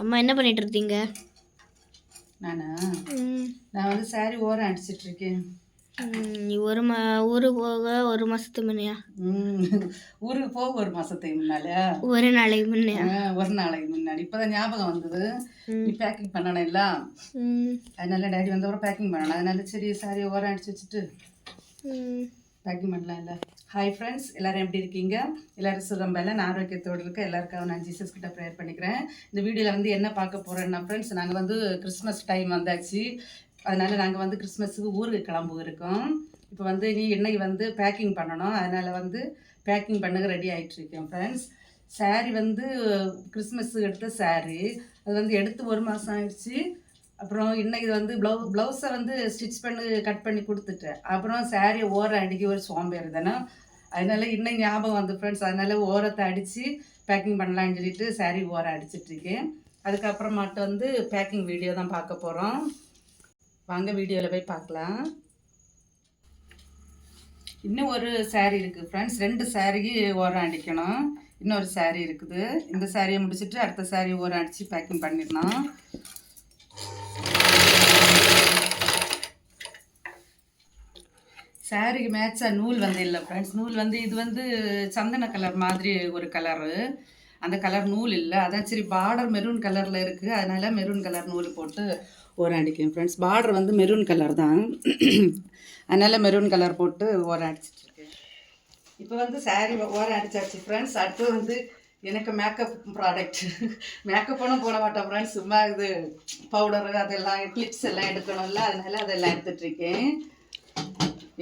அம்மா என்ன பண்ணிட்டு இருக்கீங்க? நான் வந்து சாரி ஓரம் அடிச்சிட்டு இருக்கேன். நீ ஊருக்கு போக ஒரு மாசத்துக்கு முன்னையா? ஊருக்கு போக ஒரு மாசத்துக்கு முன்னால, ஒரு நாளைக்கு முன்னையா? ஒரு நாளைக்கு முன்னாடி. இப்பதான் ஞாபகம் வந்தது. நீ பேக்கிங் பண்ணணும் இல்ல, அதனால டேடி வந்தவரை பேக்கிங் பண்ணணும். அதனால சரி சாரி ஓரம் அடிச்சு வச்சுட்டு பேக்கிங் பண்ணலாம் இல்லை. ஹாய் ஃப்ரெண்ட்ஸ், எல்லோரும் எப்படி இருக்கீங்க? எல்லோரும் சுகம்பல ஆரோக்கியத்தோடு இருக்க எல்லாருக்காக நான் ஜீசஸ் கிட்ட ப்ரேயர் பண்ணிக்கிறேன். இந்த வீடியோவில் வந்து என்ன பார்க்க போகிறேன்னா ஃப்ரெண்ட்ஸ், நாங்கள் வந்து கிறிஸ்மஸ் டைம் வந்தாச்சு. அதனால் நாங்கள் வந்து கிறிஸ்மஸுக்கு ஊருக்கு கிளம்பு இருக்கோம். இப்போ வந்து இன்னைக்கு வந்து பேக்கிங் பண்ணணும். அதனால் வந்து பேக்கிங் பண்ண ரெடி ஆகிட்டுருக்கோம் ஃப்ரெண்ட்ஸ். சாரீ வந்து கிறிஸ்மஸுக்கு எடுத்த சாரீ, அது வந்து எடுத்து ஒரு மாதம் ஆயிடுச்சு. அப்புறம் இன்னைக்கு வந்து ப்ளவுஸை வந்து ஸ்டிச் பண்ணி கட் பண்ணி கொடுத்துட்டேன். அப்புறம் சாரியை ஓரம் அடிக்க ஒரு சோம்பேறி தானே, அதனால இன்னைக்கு ஞாபகம் வந்து ஃப்ரெண்ட்ஸ், அதனால ஓரத்தை அடித்து பேக்கிங் பண்ணலான்னு சொல்லிட்டு சாரீ ஓரம் அடிச்சிட்ருக்கேன். அதுக்கப்புறமாட்டு வந்து பேக்கிங் வீடியோ தான் பார்க்க போகிறோம். வாங்க வீடியோவில் போய் பார்க்கலாம். இன்னும் ஒரு சாரீ இருக்குது ஃப்ரெண்ட்ஸ், 2 சாரீக்கு ஓரம் அடிக்கணும். இன்னொரு சாரீ இருக்குது. இந்த சாரியை முடிச்சுட்டு அடுத்த சாரீ ஓரம் அடித்து பேக்கிங் பண்ணிடணும். சாரிக்கு மேட்சாக நூல் வந்து இல்லை ஃப்ரெண்ட்ஸ். நூல் வந்து இது வந்து சந்தன கலர் மாதிரி ஒரு கலரு, அந்த கலர் நூல் இல்லை. அதான் சரி, பார்டர் மெரூன் கலரில் இருக்குது, அதனால் மெரூன் கலர் நூல் போட்டு ஓரம் அடிக்கும் ஃப்ரெண்ட்ஸ். பார்டர் வந்து மெரூன் கலர் தான், அதனால் மெரூன் கலர் போட்டு ஓரம் அடிச்சிட்ருக்கேன். இப்போ வந்து சாரி ஓரம் அடித்தாச்சு ஃப்ரெண்ட்ஸ். அடுத்து வந்து எனக்கு மேக்கப் ப்ராடக்ட், மேக்கப் போட மாட்டேன் ஃப்ரெண்ட்ஸ். சும்மா இது பவுடரு அதெல்லாம் கிளிப்ஸ் எல்லாம் எடுக்கணும்ல, அதனால் அதெல்லாம் எடுத்துகிட்ருக்கேன்.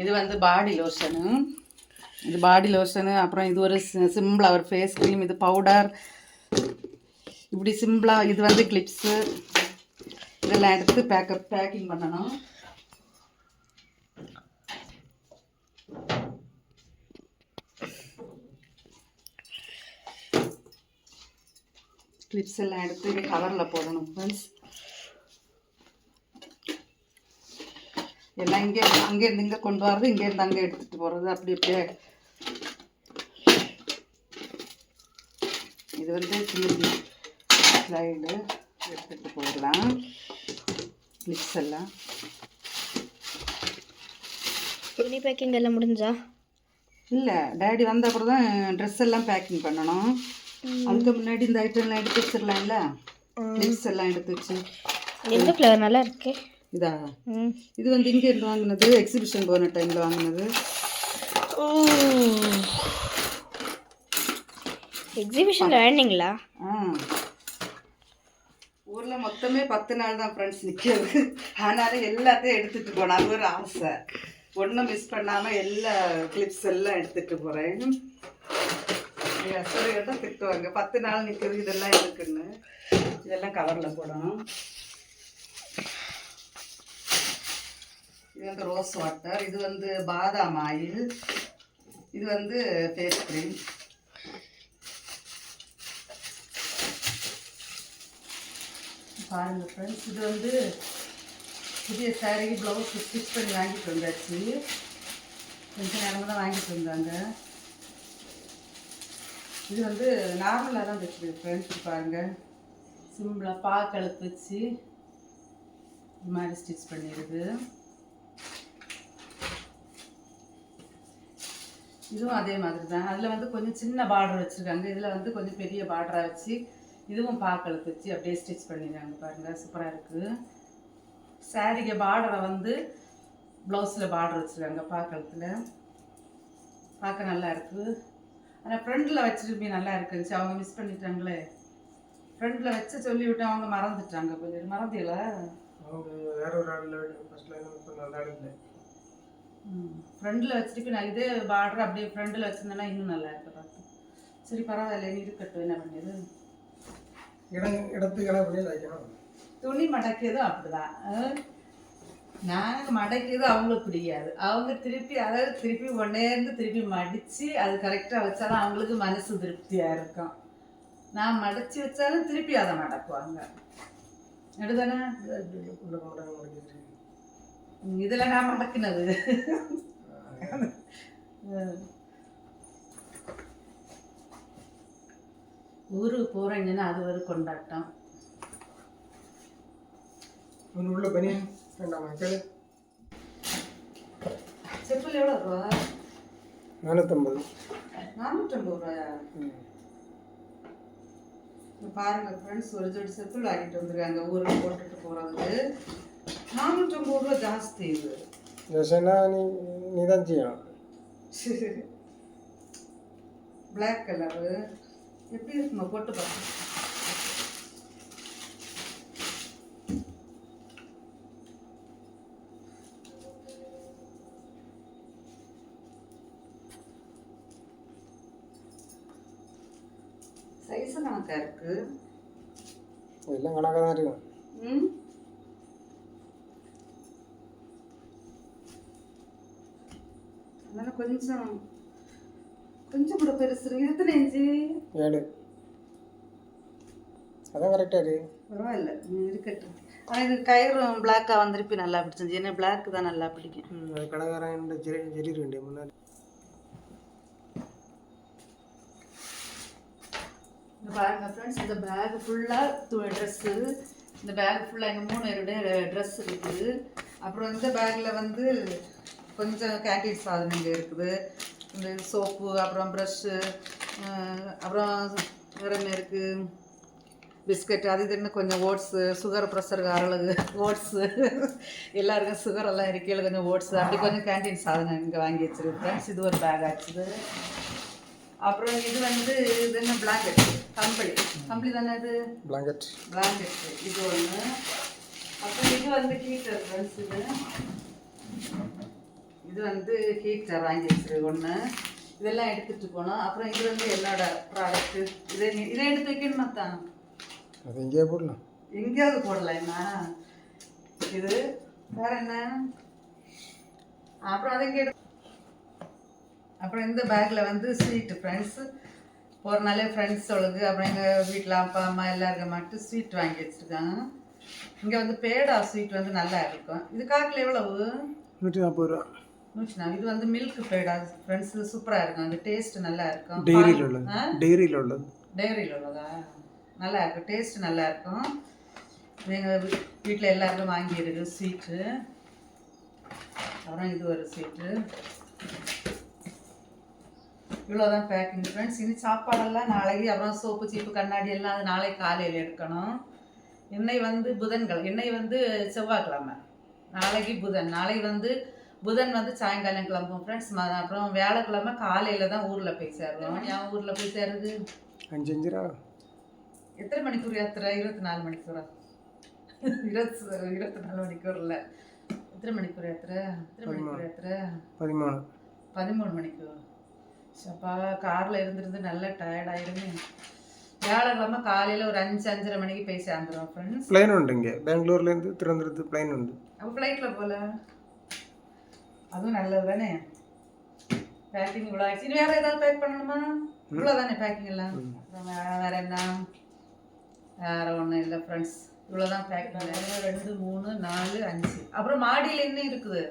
இது வந்து பாடி லோஷனு, இது பாடி லோஷனு. அப்புறம் இது ஒரு சிம்பிளாக ஒரு ஃபேஸ் க்ரீம், இது பவுடர், இப்படி சிம்பிளாக. இது வந்து கிளிப்ஸு, இதெல்லாம் எடுத்து பேக்கிங் பண்ணணும். கிளிப்ஸ் எல்லாம் எடுத்து இது கவரில் போடணும் ஃப்ரெண்ட்ஸ். எல்லாம் அங்கேருந்து இங்கே கொண்டு வரது, இங்கேருந்து அங்கே எடுத்துகிட்டு போகிறது, அப்படி அப்படியே. இது வந்து சின்ன ஸ்லைடு எடுத்துகிட்டு போயிடலாம். கிளிப்ஸ் எல்லாம். துணி பேக்கிங் எல்லாம் முடிஞ்சா? இல்லை, டேடி வந்த அப்புறம் தான் ட்ரெஸ் எல்லாம் பேக்கிங் பண்ணணும். அதுக்கு முன்னாடி இந்த ஐட்டம்லாம் எடுத்து வச்சிடலாம்ல, கிளிப்ஸ் எல்லாம் எடுத்து வச்சு. எந்த ஃப்ளவர் நல்லா இருக்கு? இதா, இது வந்து இங்கே இருந்து வாங்கினது, எக்ஸிபிஷன் போன டைமில் வாங்கினது. எக்ஸிபிஷனில் வேணுங்களா? ஊரில் மொத்தமே 10 நாள் தான் ஃப்ரெண்ட்ஸ் நிற்கிறது. ஆனாலும் எல்லாத்தையும் எடுத்துகிட்டு போனேன், அது ஒரு ஆசை. ஒன்றும் மிஸ் பண்ணாமல் எல்லா கிளிப்ஸ் எல்லாம் எடுத்துகிட்டு போகிறேன். சரியாக திட்டுவாங்க, 10 நாள் நிற்கிறது இதெல்லாம் இருக்குன்னு. இதெல்லாம் கவரில் போடணும். இது வந்து ரோஸ் வாட்டர், இது வந்து பாதாம் ஆயில், இது வந்து ஃபேஸ் க்ரீம். பாருங்கள் ஃப்ரெண்ட்ஸ், இது வந்து புதிய சாரிக்கு ப்ளவுஸ் ஸ்டிச் பண்ணி வாங்கிட்டு வந்தாச்சு. கொஞ்சம் நேரமாக தான் வாங்கிட்டு வந்தாங்க. இது வந்து நார்மலாக தான் தைச்சிருக்கு ஃப்ரெண்ட்ஸ். பாருங்கள், சிம்பிளாக பாக்கழுத்து வச்சு இது மாதிரி ஸ்டிச் பண்ணிடுது. இதுவும் அதே மாதிரி தான். அதில் வந்து கொஞ்சம் சின்ன பார்டர் வச்சுருக்காங்க, இதில் வந்து கொஞ்சம் பெரிய பார்டராக வச்சு இதுவும் பாக்கழுத்து வச்சு அப்படியே ஸ்டிச் பண்ணிடுறாங்க. பாருங்கள், சூப்பராக இருக்குது. சாரிக்கு பார்டரை வந்து ப்ளவுஸில் பார்டர் வச்சுருக்காங்க பாக்கழுத்தில், பார்க்க நல்லா இருக்குது. ஆனால் ஃப்ரெண்டில் வச்சுட்டு நல்லா இருக்குச்சு. அவங்க மிஸ் பண்ணிட்டாங்களே, ஃப்ரெண்டில் வச்சு சொல்லிவிட்டு அவங்க மறந்துட்டாங்க. கொஞ்சம் மறந்தீங்களா? வேற ஒரு ஆள் ஃப்ரெண்டில் வச்சுட்டு நான் இதே பார்டர் அப்படியே ஃப்ரெண்டில் வச்சுருந்தேன்னா இன்னும் நல்லா இருக்கு பார்த்து. சரி பரவாயில்ல, நீ இருக்கட்டும். என்ன பண்ணியது, துணி மடக்கியதும் அப்படிதான். நாங்கள் மடக்கியது அவங்களுக்கு பிடிக்காது. அவங்க திருப்பி, அதாவது திருப்பி ஒன்னேருந்து திருப்பி மடித்து அது கரெக்டாக வச்சாலும் அவங்களுக்கு மனசு திருப்தியாக இருக்கும். நான் மடித்து வச்சாலும் திருப்பி அதை மடக்குவாங்க. எடுதானே இதில் நான் மடக்கினது. ஊருக்கு போகிறேங்கன்னா அது ஒரு கொண்டாட்டம். ஒன்று உள்ள பனியன் வேண்டாமா கேளு. செப்பல் எவ்வளோ ரூபா? 450. 450 ரூபாயா? பாருங்க ஃப்ரெண்ட்ஸ், ஒரு ஜோடி செப்பல் வாங்கிட்டு வந்துருக்காங்க ஊருக்கு போட்டுட்டு போகிறதுக்கு. 450 ரூபா ஜாஸ்தி. இது யோசனா நீ தான் செய்யணும். பிளாக் கலரு எப்படி இருக்குமா போட்டு பார்த்து. சைஸு கணக்காக இருக்கு. எல்லாம் கணக்காக தான் இருக்கும். ம், அதனால கொஞ்சம் கொஞ்சம் கூட பெருசு இருக்கு. எத்தனை இன்ச்சு? 7. அதான் கரெக்டாக இருக்கு. பரவாயில்ல, இருக்கட்டும். ஆனால் இது கயிறும் பிளாக்காக வந்துருப்பி நல்லா பிடிச்சிருந்துச்சு. ஏன்னா பிளாக் தான் நல்லா பிடிக்கும். அது கடைக்காரன் ஜெரி வேண்டிய முன்னாடி. இந்த பாருங்க ஃப்ரெண்ட்ஸ், இந்த பேக் ஃபுல்லாக ட்ரெஸ்ஸு. இந்த பேக் ஃபுல்லாக எங்கள் 3 பேருடைய ட்ரெஸ் இருக்குது. அப்புறம் இந்த பேக்கில் வந்து கொஞ்சம் கேண்டீன் சாதனங்கள் இருக்குது. இந்த சோப்பு, அப்புறம் ப்ரஷ்ஷு, அப்புறம் வேறு என்ன இருக்குது, பிஸ்கட், அது இதுன்னு கொஞ்சம் ஓட்ஸு, சுகர் ப்ரெஷருக்கு அறளவு ஓட்ஸு, எல்லாருக்கும் சுகரெல்லாம் இருக்கையில் கொஞ்சம் ஓட்ஸு, அப்படி கொஞ்சம் கேண்டீன் சாதனம் இங்கே வாங்கி வச்சிருக்கு ஃப்ரெண்ட்ஸ். இது ஒரு பேக் ஆச்சுது. அப்புறம் இது வந்து இது என்ன பிளாங்கெட், கம்பளி தானே இது, பிளாங்கெட் இது ஒன்று. அப்புறம் இது வந்து ஹீட்டர் ஃப்ரெண்ட்ஸ். இது வந்து ஹீட்டர் வாங்கி வச்சிருக்கு ஒன்று. இதெல்லாம் எடுத்துகிட்டு போனோம். அப்புறம் இது வந்து என்னோட ப்ராடக்ட்டு. இதை எடுத்து வைக்கணுமா தான்? அது எங்கேயா போடலாம், எங்கேயாவது போடலாம். என்ன இது வேறு என்ன? அப்புறம் அதை இங்கே அப்புறம் இந்த பேக்கில் வந்து ஸ்வீட்டு ஃப்ரெண்ட்ஸ். ஒரு நாளே ஃப்ரெண்ட்ஸோளுக்கு, அப்புறம் எங்கள் வீட்டில் அப்பா அம்மா எல்லாருக்கும் மட்டும் ஸ்வீட் வாங்கி வச்சுருக்காங்க. இங்கே வந்து பேடா ஸ்வீட் வந்து நல்லா இருக்கும். இது காக்கில் எவ்வளவு? 140 ரூபா. 140. இது வந்து மில்க் பேடா ஃப்ரெண்ட்ஸ், சூப்பராக இருக்கும். அந்த டேஸ்ட் நல்லா இருக்கும். டெய்ரியில் உள்ளது. டெய்ரியில் உள்ளதா? நல்லா இருக்கும், டேஸ்ட் நல்லா இருக்கும். எங்கள் வீட்டில் எல்லாருக்கும் வாங்கியிருக்கு ஸ்வீட்டு. அப்புறம் இது ஒரு ஸ்வீட்டு. இவ்வளோதான் பேக்கிங் ஃப்ரெண்ட்ஸ். இனி சாப்பாடெல்லாம் நாளைக்கு. அப்புறம் சோப்பு சீப்பு கண்ணாடி எல்லாம் அது நாளைக்கு காலையில் எடுக்கணும். எண்ணெய் வந்து எண்ணெய் வந்து செவ்வாய்க்கிழமை, நாளைக்கு புதன். நாளைக்கு வந்து புதன் வந்து சாயங்காலம் கிளம்பும் ஃப்ரெண்ட்ஸ். அப்புறம் வியாழக்கிழமை காலையில் தான் ஊரில் போய் சேருவோம். என் ஊரில் போய் சேருது 5 எத்தனை மணிக்கூர் யாத்திரை? 24 மணிக்கூரா? 24 மணிக்கூர் இல்லை, எத்தனை மணிக்கூர் யாத்திரை? 13 மணிக்கூர். அப்பா காரில் இருந்துருந்து நல்லா டயர்டாயிருமே. வியாழக்கிழமை காலையில் ஒரு 5-5:30 மணிக்கு போய் சேர்ந்துடும் ஃப்ரெண்ட்ஸ். பிளைன் உண்டு இங்கே பெங்களூர்லேருந்து திருவனந்தபுரத்து பிளைன் உண்டு. அப்போ ஃப்ளைட்டில் போகல, அதுவும் நல்லது தானே. பேக்கிங் இவ்வளோ ஆயிடுச்சு. இனி வேறு ஏதாவது பேக் பண்ணணுமா? இவ்வளோ தானே பேக்கிங் எல்லாம். வேறு என்ன? வேறு ஒன்றும் இல்லை ஃப்ரெண்ட்ஸ், இவ்வளோதான் பேக்கிங். 1 2 3 4 5. அப்புறம் மாடியில் என்ன இருக்குது?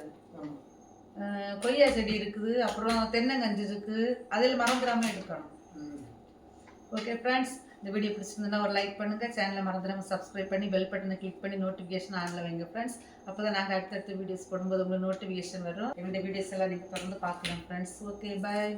கொய்யா செடி இருக்குது, அப்புறம் தென்னங்கஞ்சி இருக்குது. அதில் மறந்துடாமல் எடுக்கணும். ஓகே ஃப்ரெண்ட்ஸ், இந்த வீடியோ பிடிச்சிருந்ததுன்னா ஒரு லைக் பண்ணுங்கள். சேனலை மறந்துடாமல் சப்ஸ்கிரைப் பண்ணி பெல் பட்டனை கிளிக் பண்ணி நோட்டிஃபிகேஷன் ஆனில் வைங்க ஃப்ரெண்ட்ஸ். அப்போ தான் நாங்கள் அடுத்தடுத்த வீடியோஸ் போடும்போது உங்களுக்கு நோட்டிஃபிகேஷன் வரும். எங்களுடைய வீடியோஸ் எல்லாம் நீங்கள் தொடர்ந்து பார்க்கலாம் ஃப்ரெண்ட்ஸ். ஓகே, பாய்.